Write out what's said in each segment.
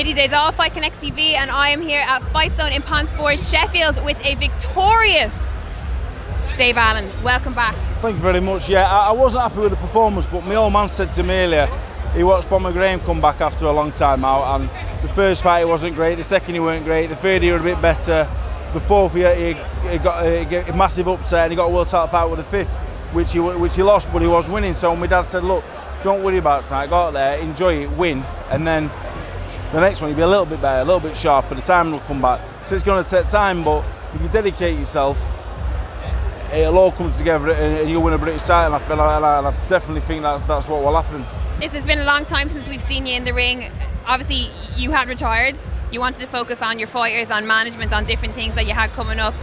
Lydia Des Dolles, Fight Connect TV, and I am here at FightZone in Ponds Forge Sheffield with a victorious Dave Allen. Welcome back. Thank you very much. Yeah, I wasn't happy with the performance, but my old man said to me earlier, he watched Bomber Graham come back after a long time out, and the first fight he wasn't great, the second he weren't great, the third he was a bit better, the fourth he got a massive upset and he got a world title fight with the fifth, which he lost, but he was winning. So my dad said, look, don't worry about it tonight, go out there, enjoy it, win, and then the next one you'll be a little bit better, a little bit sharper, the time will come back. So it's going to take time, but if you dedicate yourself, it'll all come together and you'll win a British title. And I definitely think that's what will happen. Listen, it's been a long time since we've seen you in the ring. Obviously, you had retired. You wanted to focus on your fighters, on management, on different things that you had coming up.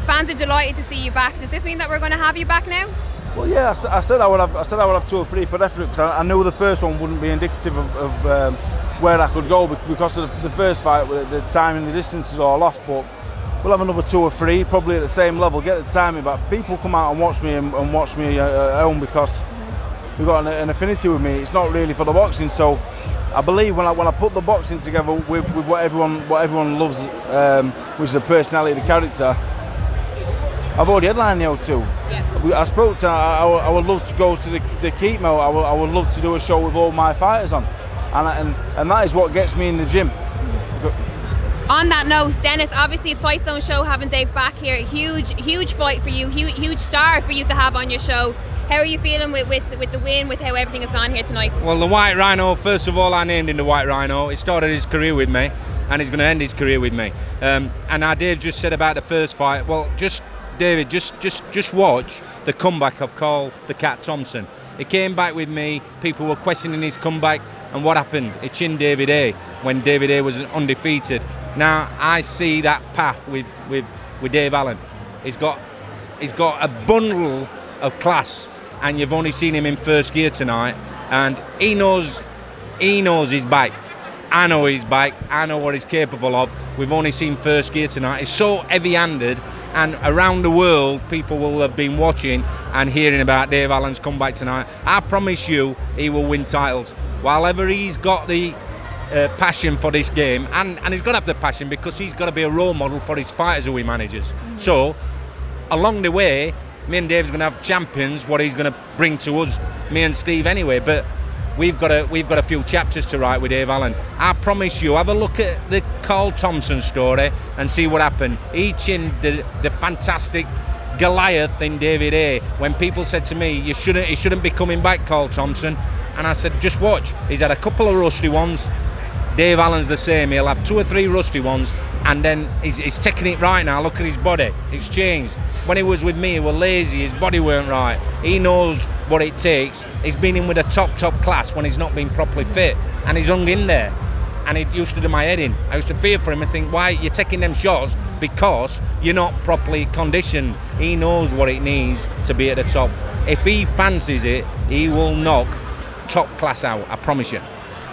Fans are delighted to see you back. Does this mean that we're going to have you back now? Well, yeah, I said I would have 2 or 3 for definite, because I knew the first one wouldn't be indicative of where I could go because of the first fight, with the time and the distance is all off. But we'll have another 2 or 3, probably at the same level, get the timing back. People come out and watch me at home because we've got an affinity with me. It's not really for the boxing. So I believe when I put the boxing together with what everyone loves, which is the personality, the character, I've already headlined the O2. Yeah. I spoke to, I would love to go to the Keepmo. I would love to do a show with all my fighters on. And that is what gets me in the gym. On that note, Dennis, obviously a FightZone show having Dave back here, huge fight for you, huge star for you to have on your show. How are you feeling with the win, with how everything has gone here tonight? Well, the White Rhino, first of all, I named him the White Rhino. He started his career with me, and he's going to end his career with me. And now Dave just said about the first fight. Well, David, just watch the comeback of Carl the Cat Thompson. He came back with me, people were questioning his comeback, and what happened? He chinned David A when David A was undefeated. Now I see that path with Dave Allen. He's got a bundle of class, and you've only seen him in first gear tonight, and he knows his bike. I know his bike, I know what he's capable of. We've only seen first gear tonight. He's so heavy-handed, and around the world people will have been watching and hearing about Dave Allen's comeback tonight. I promise you he will win titles. While ever he's got the passion for this game, and he's got to have the passion because he's got to be a role model for his fighters who he manages. So along the way, me and Dave's going to have champions, what he's going to bring to us, me and Steve anyway, but we've got a few chapters to write with Dave Allen. I promise you, have a look at the Carl Thompson story and see what happened. He chinned the fantastic Goliath in David A. When people said to me, he shouldn't be coming back, Carl Thompson, and I said, just watch. He's had a couple of rusty ones. Dave Allen's the same. He'll have 2 or 3 rusty ones, and then he's taking it right now. Look at his body. It's changed. When he was with me, he was lazy. His body weren't right. He knows what it takes. He's been in with a top class when he's not been properly fit, and he's hung in there. And he used to do my head in. I used to fear for him and think, why you're taking them shots? Because you're not properly conditioned. He knows what it needs to be at the top. If he fancies it, he will knock top class out, I promise you.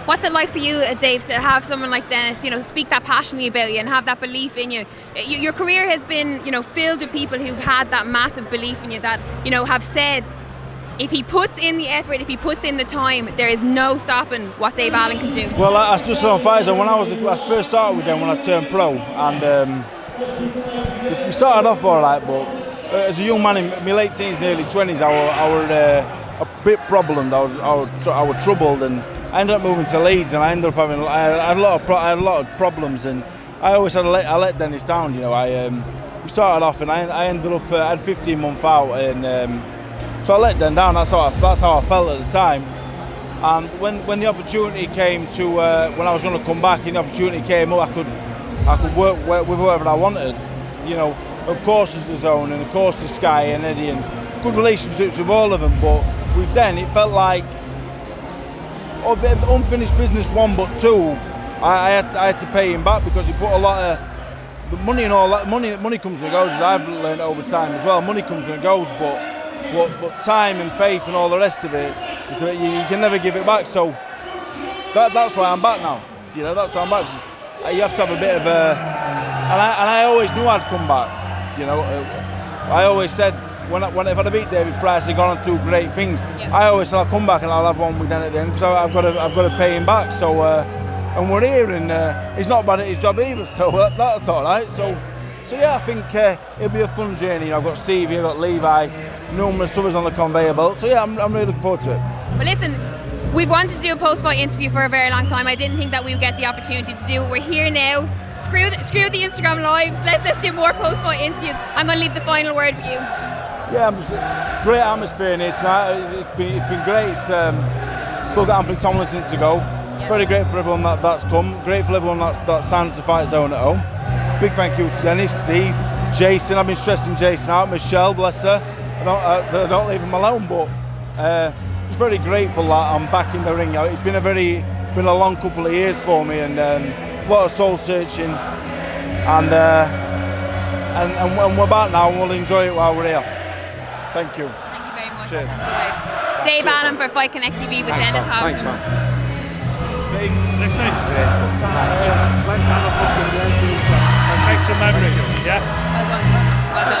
What's it like for you, Dave, to have someone like Dennis, speak that passionately about you and have that belief in you? Your career has been, filled with people who've had that massive belief in you, that, have said, if he puts in the effort, if he puts in the time, there is no stopping what Dave Allen can do. Well, I just saw on FightZone when I first started with them when I turned pro, and we started off all right, but as a young man in my late teens, early 20s, I was a bit problemed. I was troubled, and I ended up moving to Leeds, and I had a lot of problems, and I always I let Dennis down. We started off, and I ended up I had 15-month out, and so I let them down. That's how I felt at the time. And when the opportunity came to when I was going to come back, and the opportunity came up, I could work with whoever I wanted. Of course there's the Zone, and of course there's Sky and Eddie, and good relationships with all of them. But with Den, it felt like a bit of unfinished business, 1, but 2. I had to pay him back because he put a lot of the money and all that. Money comes and goes, as I've learned over time as well. Money comes and goes, but time and faith and all the rest of it, you can never give it back. So that's why I'm back now. That's why I'm back. You have to have a bit of a, and I always knew I'd come back. I always said if I'd beat David Price, he'd gone on 2 great things. Yeah. I always said I'll come back and I'll have one with Dan at the end because I've got to pay him back. So and we're here, and he's not bad at his job either, so that's all right. So yeah, I think it'll be a fun journey. I've got Stevie, I've got Levi, numerous others on the conveyor belt. So yeah, I'm really looking forward to it. Well, listen, we've wanted to do a post-fight interview for a very long time. I didn't think that we would get the opportunity to do it. We're here now. Screw the Instagram lives. Let's do more post-fight interviews. I'm going to leave the final word with you. Yeah, great atmosphere in here tonight. It's been great. It's still got Anthony Tomlinson to go. It's very great for everyone that's come. Great for everyone that's signed up to FightZone at home. Big thank you to Dennis, Steve, Jason. I've been stressing Jason out. Michelle, bless her. I don't leave him alone, but just very grateful that I'm back in the ring. It's been a long couple of years for me, and a lot of soul searching, and we're back now, and we'll enjoy it while we're here. Thank you. Thank you very much. Cheers. Dave Allen for Fight Connect TV with Dennis Hobson. Thanks, man.